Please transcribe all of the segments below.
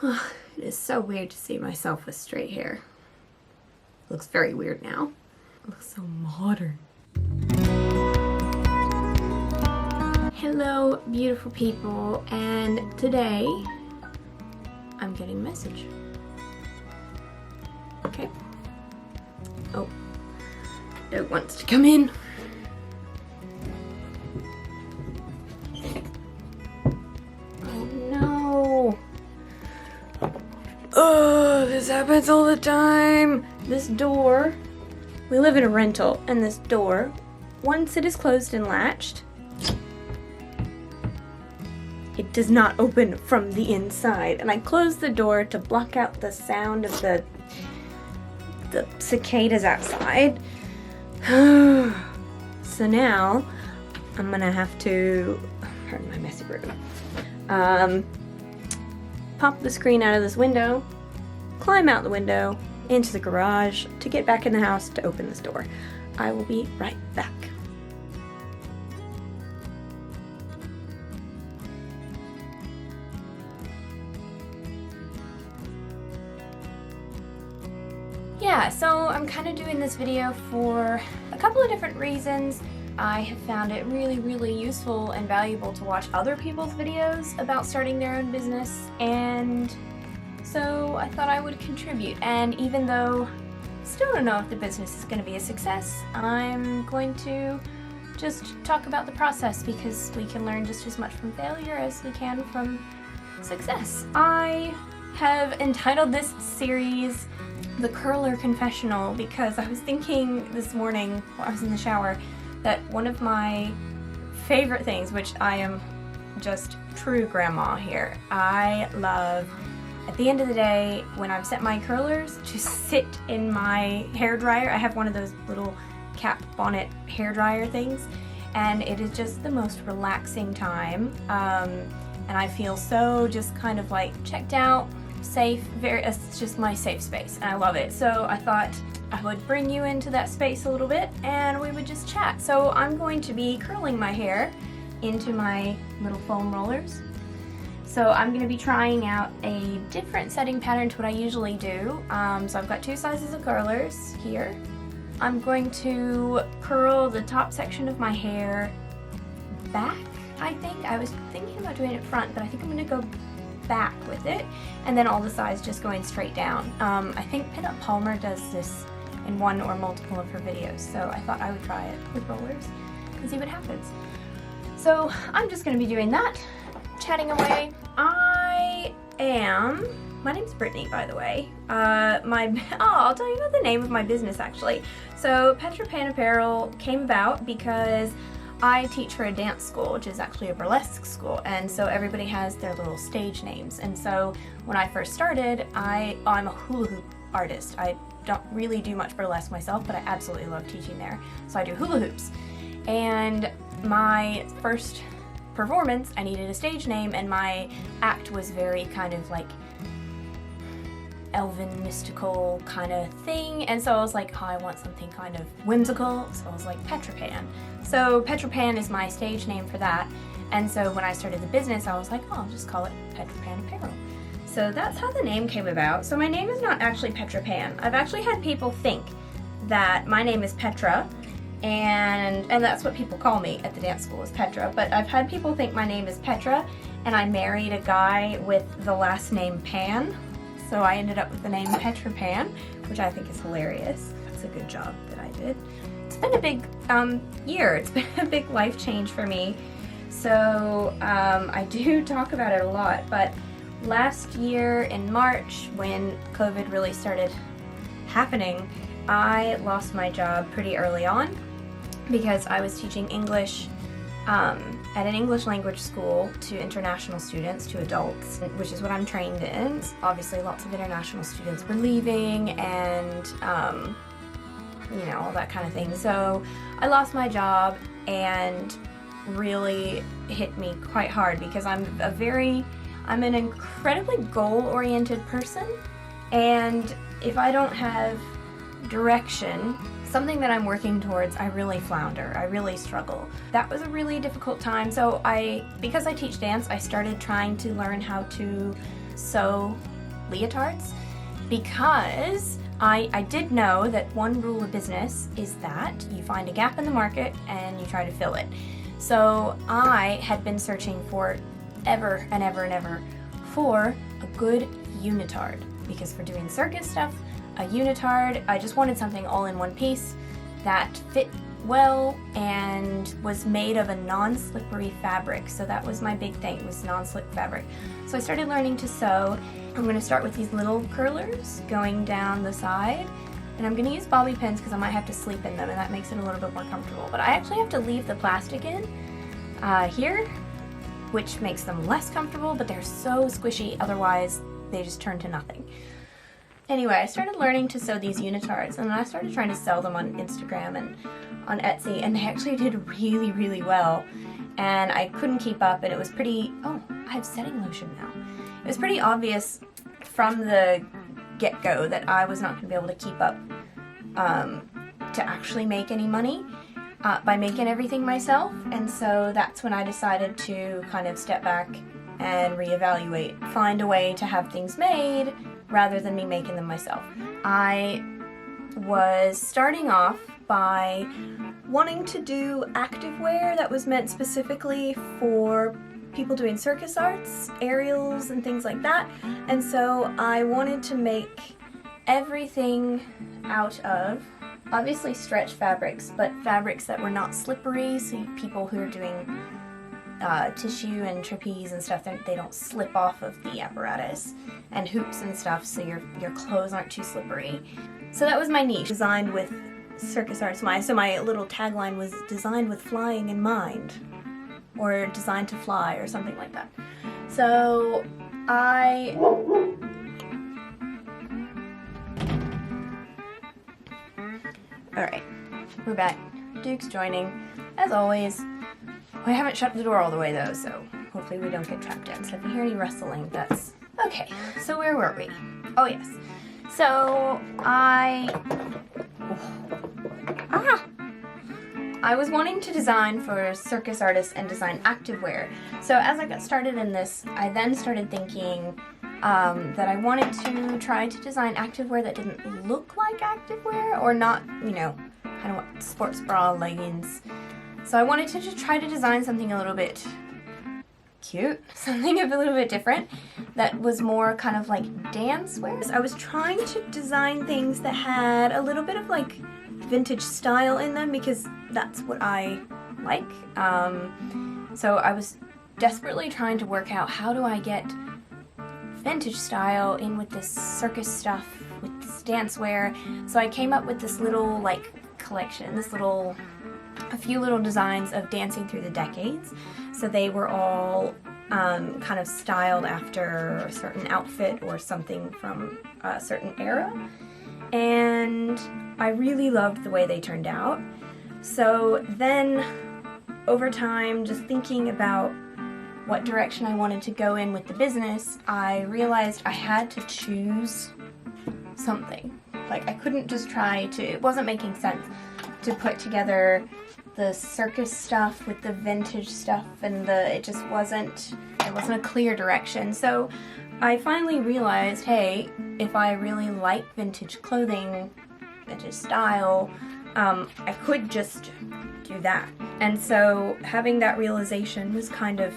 It is so weird to see myself with straight hair. Looks very weird now. It looks so modern. Hello, beautiful people, and today I'm getting a message. Okay. Oh, Doug wants to come in. Oh no. Oh, this happens all the time. This door, we live in a rental, and this door, once it is closed and latched, it does not open from the inside. And I closed the door to block out the sound of the cicadas outside. So now I'm gonna have to, pardon my messy room, pop the screen out of this window, climb out the window into the garage to get back in the house to open this door. I will be right back. Yeah, so I'm kind of doing this video for a couple of different reasons. I have found it really useful and valuable to watch other people's videos about starting their own business, and so I thought I would contribute. And even though I still don't know if the business is going to be a success, I'm going to just talk about the process because we can learn just as much from failure as we can from success. I have entitled this series The Curler Confessional because I was thinking this morning while I was in the shower that one of my favorite things, which I am just true grandma here, I love at the end of the day when I've set my curlers to sit in my hair dryer. I have one of those little cap bonnet hair dryer things, and it is just the most relaxing time, and I feel so just kind of like checked out, safe, it's just my safe space, and I love it. So I thought I would bring you into that space a little bit and we would just chat. So I'm going to be curling my hair into my little foam rollers. So I'm going to be trying out a different setting pattern to what I usually do. So I've got two sizes of curlers here. I'm going to curl the top section of my hair back, I think. I was thinking about doing it front, but I think I'm going to go back with it, and then all the sides just going straight down. I think Pinup Palmer does this in one or multiple of her videos, so I thought I would try it with rollers and see what happens. So I'm just going to be doing that, chatting away. My name's Brittany, by the way. I'll tell you about the name of my business actually. So Petra Pan Apparel came about because I teach for a dance school, which is actually a burlesque school, and so everybody has their little stage names. And so when I first started, I'm a hula hoop artist. I don't really do much burlesque myself, but I absolutely love teaching there. So I do hula hoops. And my first performance, I needed a stage name, and my act was very kind of like elven, mystical kind of thing, and so I was like, oh, I want something kind of whimsical, so I was like Petra Pan. So Petra Pan is my stage name for that, and so when I started the business, I was like, oh, I'll just call it Petra Pan Apparel. So that's how the name came about. So my name is not actually Petra Pan. I've actually had people think that my name is Petra, and that's what people call me at the dance school, is Petra, but I've had people think my name is Petra, and I married a guy with the last name Pan, so I ended up with the name Petra Pan, which I think is hilarious. That's a good job that I did. It's been a big year. It's been a big life change for me. So I do talk about it a lot, but last year in March, when COVID really started happening, I lost my job pretty early on because I was teaching English at an English language school to international students, to adults, which is what I'm trained in. Obviously lots of international students were leaving, and you know, all that kind of thing. So I lost my job, and really hit me quite hard because I'm an incredibly goal-oriented person, and if I don't have direction, something that I'm working towards, I really flounder. I really struggle. That was a really difficult time. So because I teach dance, I started trying to learn how to sew leotards, because I did know that one rule of business is that you find a gap in the market and you try to fill it. So I had been searching for ever and ever and ever for a good unitard, because for doing circus stuff, a unitard, I just wanted something all in one piece that fit well and was made of a non-slippery fabric. So that was my big thing, was non-slip fabric. So I started learning to sew. I'm going to start with these little curlers going down the side, and I'm going to use bobby pins because I might have to sleep in them, and that makes it a little bit more comfortable. But I actually have to leave the plastic in here, which makes them less comfortable, but they're so squishy, otherwise they just turn to nothing. Anyway, I started learning to sew these unitards, and then I started trying to sell them on Instagram and on Etsy, and they actually did really, really well. And I couldn't keep up, and it was pretty, oh, I have setting lotion now. It was pretty obvious from the get-go that I was not going to be able to keep up to actually make any money by making everything myself. And so that's when I decided to kind of step back and reevaluate, find a way to have things made rather than me making them myself. I was starting off by wanting to do activewear that was meant specifically for people doing circus arts, aerials and things like that. And so I wanted to make everything out of obviously stretch fabrics, but fabrics that were not slippery, so people who are doing tissue and trapeze and stuff, they don't slip off of the apparatus, and hoops and stuff, so your clothes aren't too slippery. So that was my niche, designed with circus arts. So my little tagline was designed with flying in mind, or designed to fly, or something like that. So Alright, we're back. Duke's joining, as always. We haven't shut the door all the way though, so hopefully we don't get trapped in. So if you hear any rustling, that's... Okay, so where were we? Oh yes. So I was wanting to design for circus artists and design activewear. So as I got started in this, I then started thinking that I wanted to try to design activewear that didn't look like activewear, or not, you know, kind of what sports bra, leggings. So I wanted to just try to design something a little bit cute, something a little bit different, that was more kind of like dance wear. I was trying to design things that had a little bit of like vintage style in them, because that's what I like. So I was desperately trying to work out, how do I get vintage style in with this circus stuff, with this dance wear. So I came up with this little like collection, a few little designs of dancing through the decades. So they were all kind of styled after a certain outfit or something from a certain era. And I really loved the way they turned out. So then over time, just thinking about what direction I wanted to go in with the business, I realized I had to choose something. Like, I couldn't just try to, it wasn't making sense to put together the circus stuff with the vintage stuff, and it just wasn't, there wasn't a clear direction. So I finally realized, hey, if I really like vintage clothing, vintage style, I could just do that. And so having that realization was kind of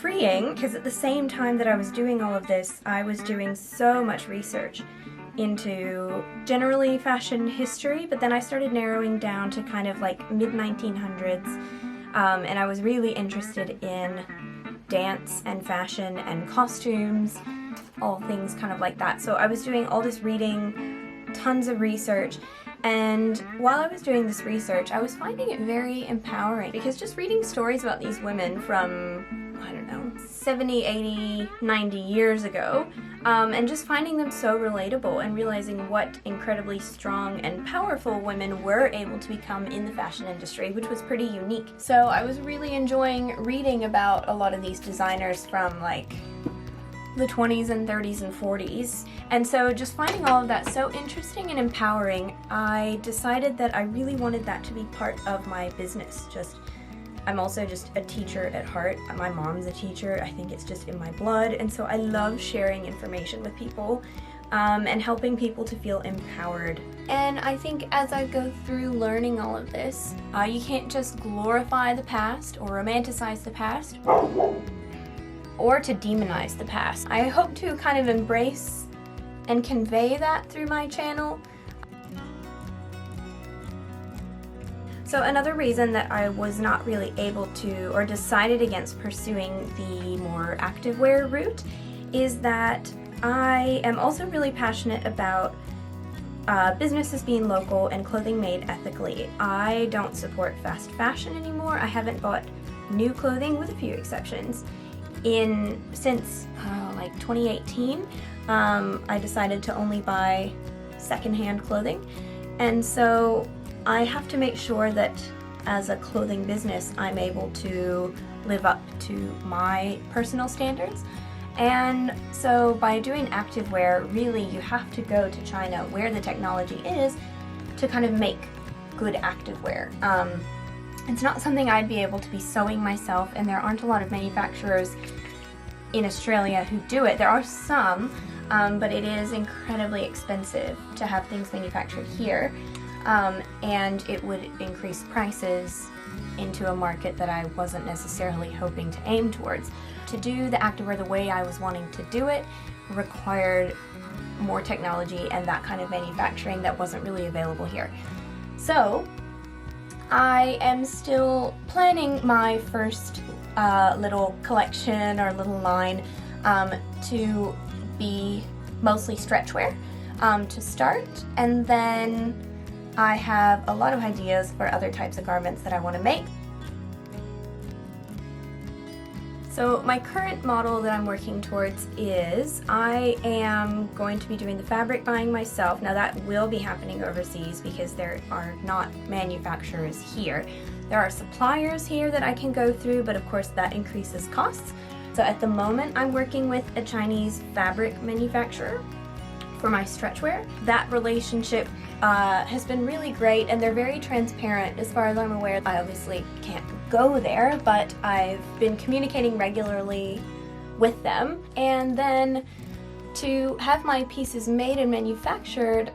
freeing, because at the same time that I was doing all of this, I was doing so much research into generally fashion history, but then I started narrowing down to kind of like mid-1900s, and I was really interested in dance and fashion and costumes, all things kind of like that. So I was doing all this reading, tons of research, and while I was doing this research, I was finding it very empowering, because just reading stories about these women from, I don't know, 70, 80, 90 years ago, and just finding them so relatable and realizing what incredibly strong and powerful women were able to become in the fashion industry, which was pretty unique. So I was really enjoying reading about a lot of these designers from like the 20s and 30s and 40s. And so just finding all of that so interesting and empowering, I decided that I really wanted that to be part of my business. Just I'm also just a teacher at heart. My mom's a teacher. I think it's just in my blood, and so I love sharing information with people and helping people to feel empowered. And I think as I go through learning all of this, you can't just glorify the past or romanticize the past or to demonize the past. I hope to kind of embrace and convey that through my channel. So another reason that I was not really able to, or decided against pursuing the more activewear route, is that I am also really passionate about businesses being local and clothing made ethically. I don't support fast fashion anymore. I haven't bought new clothing, with a few exceptions, since like 2018. I decided to only buy secondhand clothing, and so I have to make sure that as a clothing business I'm able to live up to my personal standards. And so by doing activewear, really you have to go to China where the technology is to kind of make good activewear. It's not something I'd be able to be sewing myself, and there aren't a lot of manufacturers in Australia who do it. There are some, but it is incredibly expensive to have things manufactured here. And it would increase prices into a market that I wasn't necessarily hoping to aim towards. To do the activewear the way I was wanting to do it required more technology and that kind of manufacturing that wasn't really available here. So I am still planning my first little collection or little line to be mostly stretchwear to start, and then I have a lot of ideas for other types of garments that I want to make. So my current model that I'm working towards is I am going to be doing the fabric buying myself. Now that will be happening overseas because there are not manufacturers here. There are suppliers here that I can go through, but of course that increases costs. So at the moment I'm working with a Chinese fabric manufacturer for my stretchwear. That relationship has been really great, and they're very transparent as far as I'm aware. I obviously can't go there, but I've been communicating regularly with them. And then to have my pieces made and manufactured,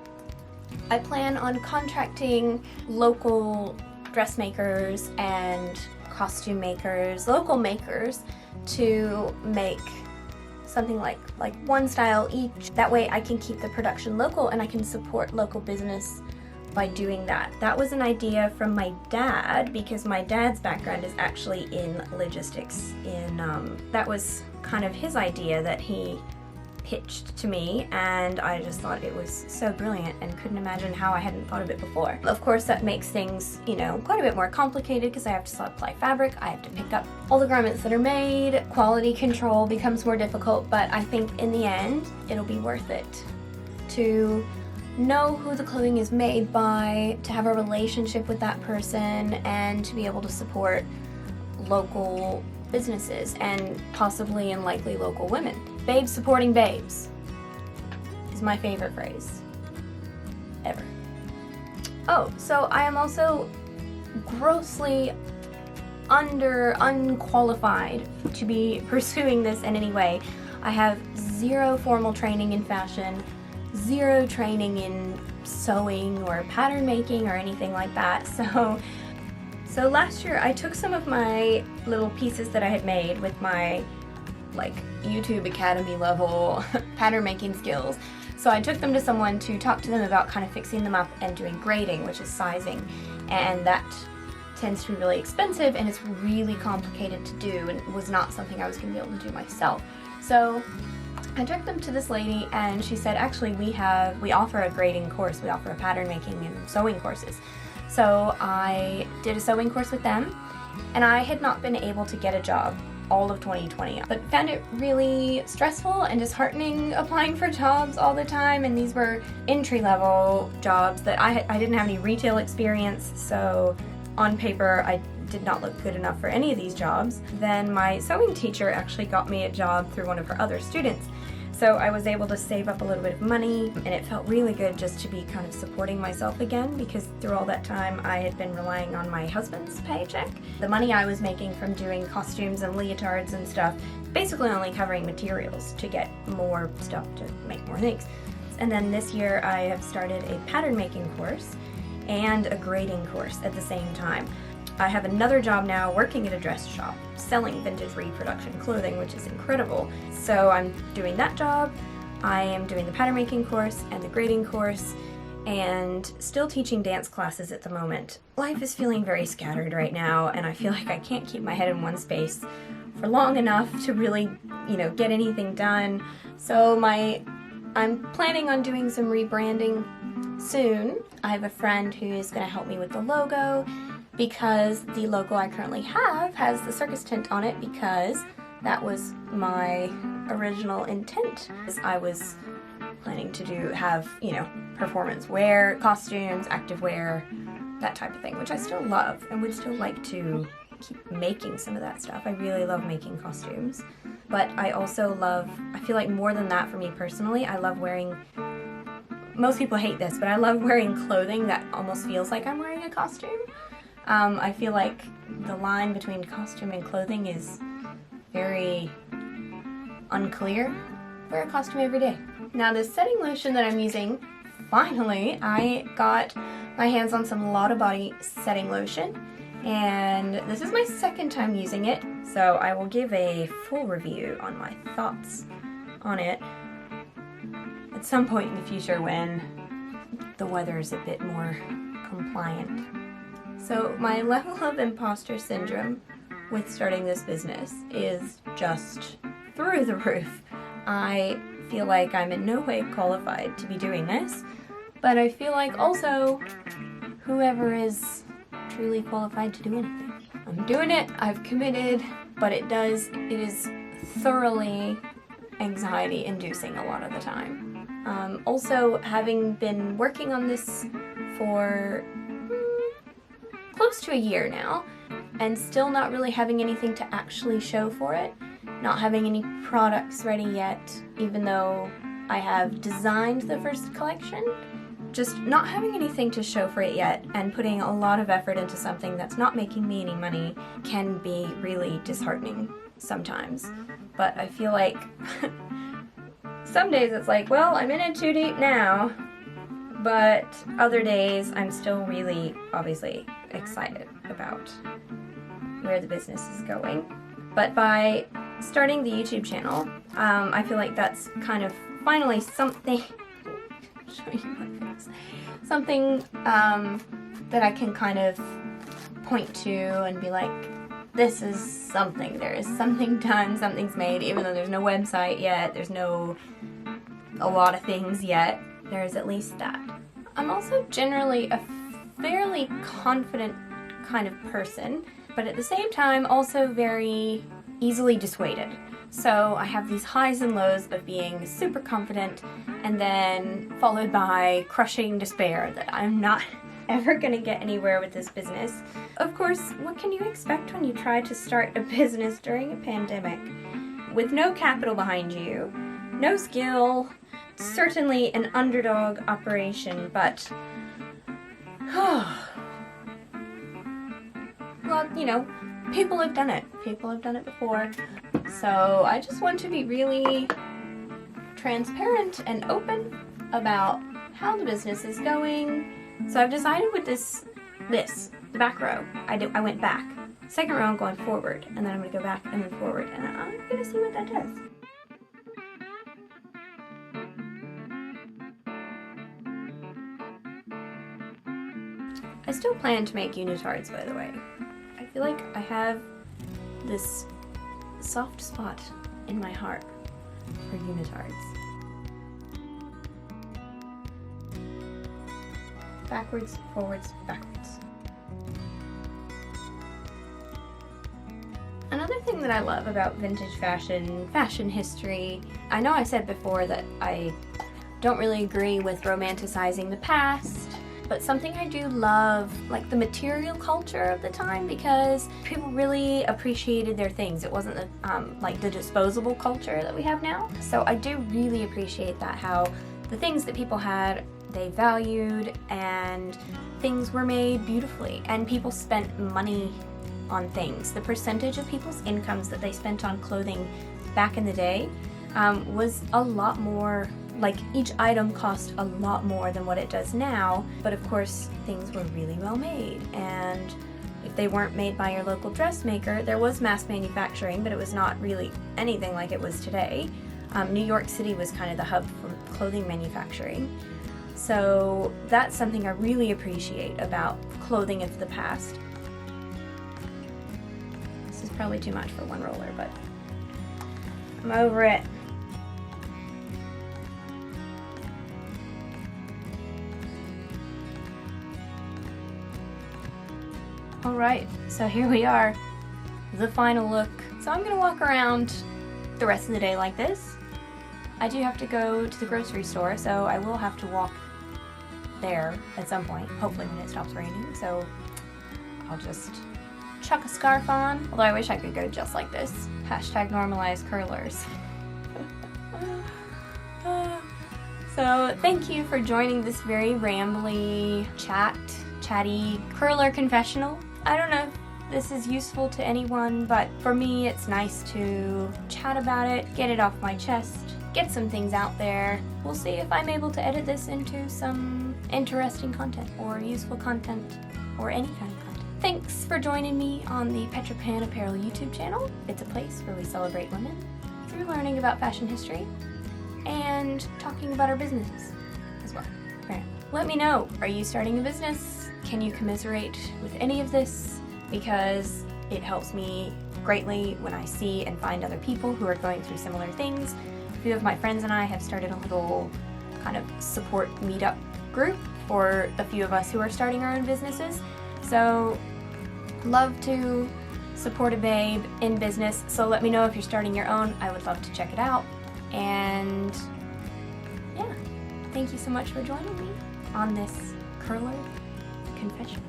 I plan on contracting local dressmakers and costume makers, local makers, to make something like one style each. That way I can keep the production local and I can support local business by doing that. That was an idea from my dad, because my dad's background is actually in logistics. That was kind of his idea that he pitched to me, and I just thought it was so brilliant and couldn't imagine how I hadn't thought of it before. Of course that makes things, quite a bit more complicated because I have to supply fabric, I have to pick up all the garments that are made, quality control becomes more difficult, but I think in the end it'll be worth it to know who the clothing is made by, to have a relationship with that person, and to be able to support local businesses and possibly and likely local women. Babes supporting babes is my favorite phrase ever. Oh, so I am also grossly unqualified to be pursuing this in any way. I have zero formal training in fashion, zero training in sewing or pattern making or anything like that. So last year I took some of my little pieces that I had made with my YouTube Academy level pattern making skills. So I took them to someone to talk to them about kind of fixing them up and doing grading, which is sizing, and that tends to be really expensive and it's really complicated to do, and it was not something I was going to be able to do myself. So I took them to this lady and she said, actually we offer a grading course, we offer a pattern making and sewing courses. So I did a sewing course with them, and I had not been able to get a job all of 2020, but found it really stressful and disheartening applying for jobs all the time, and these were entry-level jobs that I didn't have any retail experience, so on paper I did not look good enough for any of these jobs. Then my sewing teacher actually got me a job through one of her other students. So I was able to save up a little bit of money, and it felt really good just to be kind of supporting myself again, because through all that time I had been relying on my husband's paycheck. The money I was making from doing costumes and leotards and stuff, basically only covering materials to get more stuff to make more things. And then this year I have started a pattern making course and a grading course at the same time. I have another job now working at a dress shop, selling vintage reproduction clothing, which is incredible. So I'm doing that job, I am doing the pattern making course and the grading course, and still teaching dance classes at the moment. Life is feeling very scattered right now, and I feel like I can't keep my head in one space for long enough to really, get anything done. So I'm planning on doing some rebranding soon. I have a friend who's going to help me with the logo, because the logo I currently have has the circus tent on it, because that was my original intent. I was planning to have performance wear, costumes, active wear, that type of thing, which I still love and would still like to keep making some of that stuff. I really love making costumes, but I also I feel like more than that for me personally, I love wearing, most people hate this, but I love wearing clothing that almost feels like I'm wearing a costume. I feel like the line between costume and clothing is very unclear. Wear a costume every day. Now this setting lotion that I'm using, finally, I got my hands on some Lotta Body setting lotion, and this is my second time using it, so I will give a full review on my thoughts on it at some point in the future when the weather is a bit more compliant. So my level of imposter syndrome with starting this business is just through the roof. I feel like I'm in no way qualified to be doing this, but I feel like also whoever is truly qualified to do anything. I'm doing it, I've committed, but it is thoroughly anxiety inducing a lot of the time. Also, having been working on this for close to a year now, and still not really having anything to actually show for it, not having any products ready yet, even though I have designed the first collection, just not having anything to show for it yet and putting a lot of effort into something that's not making me any money can be really disheartening sometimes. But I feel like some days it's like, well, I'm in it too deep now, but other days I'm still really, obviously, excited about where the business is going. But by starting the YouTube channel, I feel like that's kind of finally something show you my face. Something that I can kind of point to and be like, this is something. There is something done, something's made, even though there's no website yet, there's a lot of things yet, there is at least that. I'm also generally a fairly confident kind of person, but at the same time also very easily dissuaded. So I have these highs and lows of being super confident and then followed by crushing despair that I'm not ever gonna get anywhere with this business. Of course, what can you expect when you try to start a business during a pandemic? With no capital behind you, no skill, certainly an underdog operation, but well, people have done it. People have done it before. So I just want to be really transparent and open about how the business is going. So I've decided with the back row, I went back. Second row I'm going forward, and then I'm going to go back and then forward, and I'm going to see what that does. I still plan to make unitards, by the way. I feel like I have this soft spot in my heart for unitards. Backwards, forwards, backwards. Another thing that I love about vintage fashion history, I know I said before that I don't really agree with romanticizing the past, but something I do love, like the material culture of the time, because people really appreciated their things. It wasn't like the disposable culture that we have now. So I do really appreciate that, how the things that people had, they valued, and things were made beautifully, and people spent money on things. The percentage of people's incomes that they spent on clothing back in the day was a lot more, like each item cost a lot more than what it does now, but of course things were really well made, and if they weren't made by your local dressmaker, there was mass manufacturing, but it was not really anything like it was today. New York City was kind of the hub for clothing manufacturing. So that's something I really appreciate about clothing of the past. This is probably too much for one roller, but I'm over it. Alright, so here we are, the final look. So I'm gonna walk around the rest of the day like this. I do have to go to the grocery store, so I will have to walk there at some point, hopefully when it stops raining, so I'll just chuck a scarf on, although I wish I could go just like this. Hashtag normalize curlers. So thank you for joining this very rambly, chatty curler confessional. I don't know if this is useful to anyone, but for me it's nice to chat about it, get it off my chest, get some things out there. We'll see if I'm able to edit this into some interesting content or useful content or any kind of content. Thanks for joining me on the Petra Pan Apparel YouTube channel. It's a place where we celebrate women through learning about fashion history and talking about our businesses as well. Right. Let me know, are you starting a business? Can you commiserate with any of this? Because it helps me greatly when I see and find other people who are going through similar things. A few of my friends and I have started a little kind of support meetup group for a few of us who are starting our own businesses. So love to support a babe in business. So let me know if you're starting your own. I would love to check it out. And yeah, thank you so much for joining me on this curler confessional.